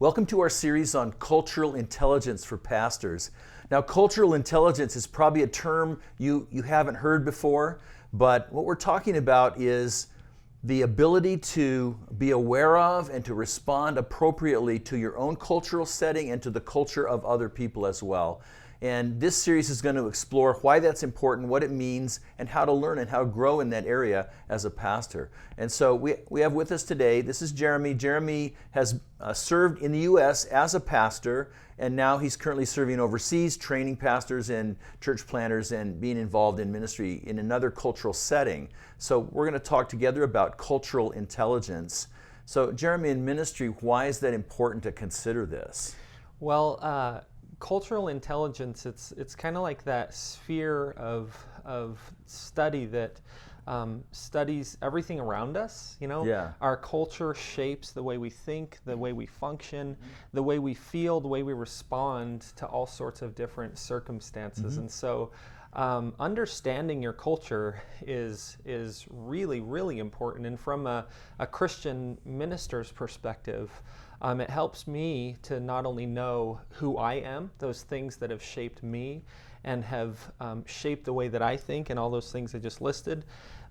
Welcome to our series on cultural intelligence for pastors. Now, cultural intelligence is probably a term you haven't heard before, but what we're talking about is the ability to be aware of and to respond appropriately to your own cultural setting and to the culture of other people as well. And this series is going to explore why that's important, what it means, and how to learn and how to grow in that area as a pastor. And so we have with us today, this is Jeremy. Jeremy has served in the U.S. as a pastor, and now he's currently serving overseas, training pastors and church planters and being involved in ministry in another cultural setting. So we're going to talk together about cultural intelligence. So Jeremy, in ministry, why is that important to consider this? Well, cultural intelligence, it's kind of like that sphere of study that studies everything around us. Yeah. Our culture shapes the way we think, the way we function, the way we feel, the way we respond to all sorts of different circumstances. And so understanding your culture is really, really important. And from a Christian minister's perspective, it helps me to not only know who I am, those things that have shaped me and have shaped the way that I think and all those things I just listed,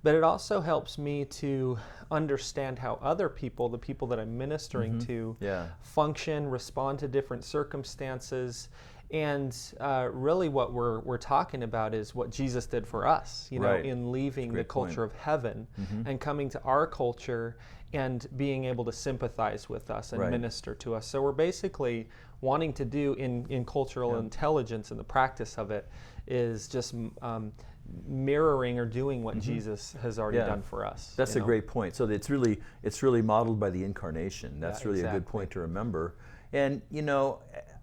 but it also helps me to understand how other people, the people that I'm ministering to, function, respond to different circumstances. And really what we're talking about is what Jesus did for us, in leaving the culture of heaven and coming to our culture and being able to sympathize with us and minister to us. So we're basically wanting to do in cultural intelligence, and the practice of it is just mirroring or doing what Jesus has already done for us. That's a great point. So it's really modeled by the incarnation. That's really a good point to remember. And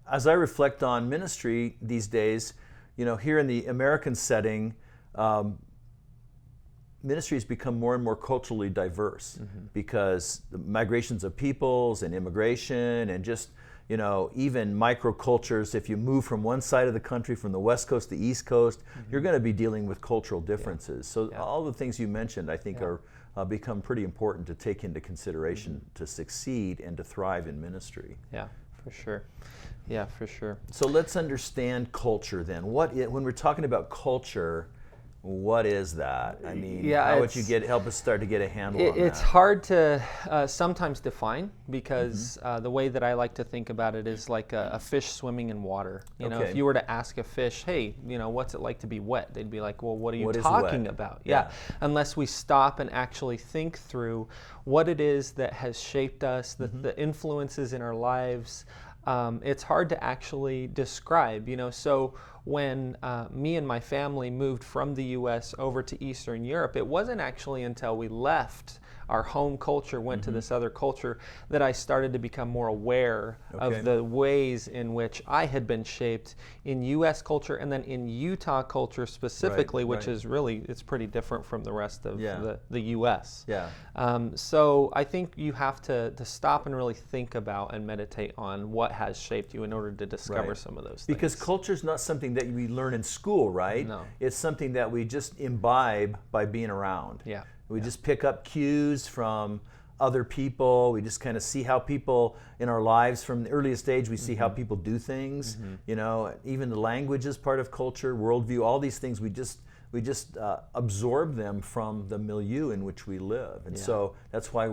as I reflect on ministry these days, here in the American setting, ministry has become more and more culturally diverse because the migrations of peoples and immigration and just, even microcultures. If you move from one side of the country, from the West Coast to the East Coast, you're going to be dealing with cultural differences. So all the things you mentioned, I think, are become pretty important to take into consideration to succeed and to thrive in ministry. Yeah, for sure. Yeah, for sure. So let's understand culture then. When we're talking about culture, what is that? I mean, how would you help us start to get a handle on that? It's hard to sometimes define because the way that I like to think about it is like a fish swimming in water. If you were to ask a fish, hey, what's it like to be wet? They'd be like, well, what are you talking about? Yeah. Unless we stop and actually think through what it is that has shaped us, the influences in our lives. It's hard to actually describe, So when me and my family moved from the U.S. over to Eastern Europe, it wasn't actually until we left our home culture, went to this other culture, that I started to become more aware of the ways in which I had been shaped in U.S. culture and then in Utah culture specifically, which is really, it's pretty different from the rest of the U.S. Yeah. So I think you have to stop and really think about and meditate on what has shaped you in order to discover some of those things. Because culture is not something that we learn in school, right? No. It's something that we just imbibe by being around. Yeah. We just pick up cues from other people. We just kind of see how people in our lives from the earliest age, we see how people do things. Even the language is part of culture, worldview, all these things, we just absorb them from the milieu in which we live. And so that's why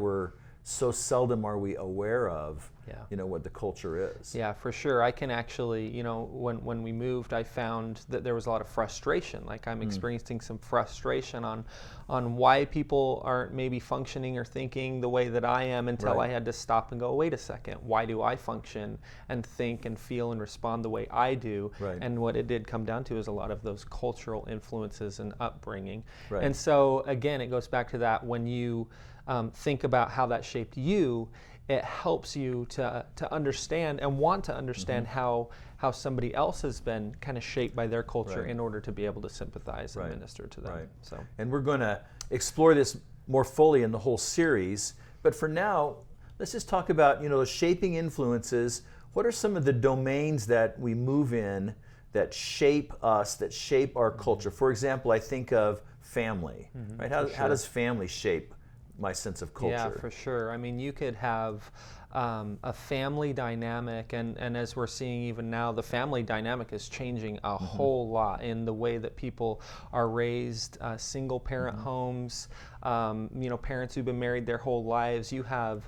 so seldom are we aware of what the culture is. Yeah, for sure. I can actually, when we moved, I found that there was a lot of frustration. Like I'm experiencing some frustration on why people aren't maybe functioning or thinking the way that I am until I had to stop and go, wait a second, why do I function and think and feel and respond the way I do? And what it did come down to is a lot of those cultural influences and upbringing. And so again, it goes back to that when you think about how that shaped you, it helps you to understand and want to understand how somebody else has been kind of shaped by their culture in order to be able to sympathize and minister to them. And we're going to explore this more fully in the whole series, but for now, let's just talk about those shaping influences. What are some of the domains that we move in that shape us, that shape our culture? For example, I think of family, right? How does family shape my sense of culture? Yeah, for sure. I mean, you could have a family dynamic, and as we're seeing even now, the family dynamic is changing a whole lot in the way that people are raised, single parent homes, parents who've been married their whole lives. You have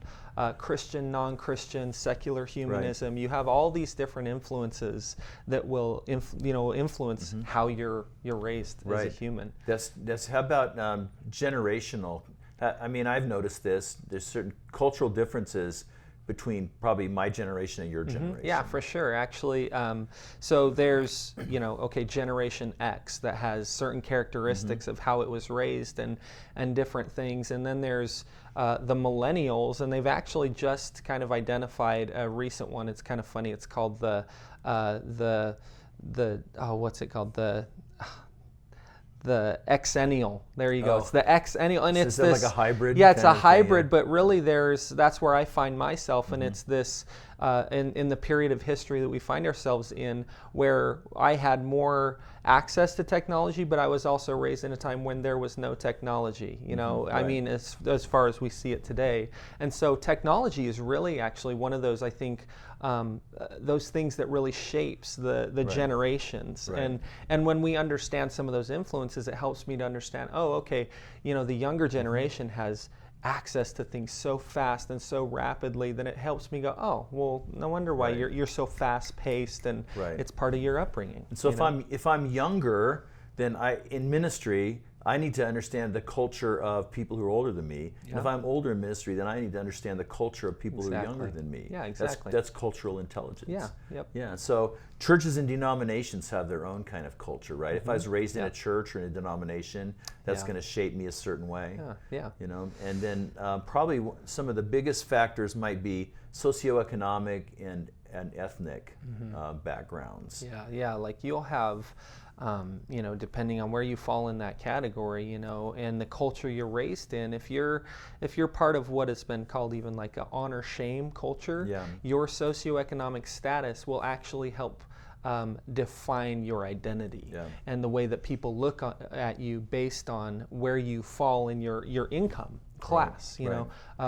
Christian, non-Christian, secular humanism. Right. You have all these different influences that will influence how you're raised as a human. That's how about generational? I mean, I've noticed this. There's certain cultural differences between probably my generation and your generation. Yeah, for sure. Actually, so there's, Generation X that has certain characteristics of how it was raised and different things. And then there's the millennials, and they've actually just kind of identified a recent one. It's kind of funny. It's called what's it called? The Xennial. There you go. It's the Xennial, and so it's is that like a hybrid? Yeah, it's a hybrid, but really that's where I find myself, and it's this in the period of history that we find ourselves in, where I had more access to technology, but I was also raised in a time when there was no technology. Right. I mean, as far as we see it today, and so technology is really actually one of those, I think, those things that really shapes the generations. Right. And when we understand some of those influences, it helps me to understand, the younger generation has access to things so fast and so rapidly that it helps me go, oh, well, no wonder why you're so fast paced, and it's part of your upbringing. And so if I'm younger, then in ministry, I need to understand the culture of people who are older than me. Yeah. And if I'm older in ministry, then I need to understand the culture of people who are younger than me. Yeah, exactly. That's cultural intelligence. Yeah, yep. Yeah, so churches and denominations have their own kind of culture, right? If I was raised in a church or in a denomination, that's going to shape me a certain way. Yeah. And then probably some of the biggest factors might be socioeconomic and ethnic backgrounds. Yeah, like you'll have depending on where you fall in that category, and the culture you're raised in, if you're part of what has been called even like an honor shame culture, your socioeconomic status will actually help define your identity and the way that people look at you based on where you fall in your income class,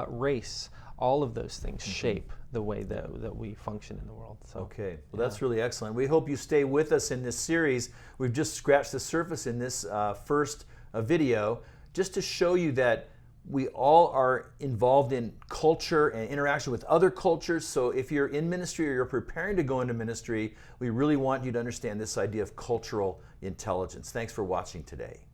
race. All of those things shape the way that we function in the world. So, okay, well, that's really excellent. We hope you stay with us in this series. We've just scratched the surface in this first video, just to show you that we all are involved in culture and interaction with other cultures. So if you're in ministry or you're preparing to go into ministry, we really want you to understand this idea of cultural intelligence. Thanks for watching today.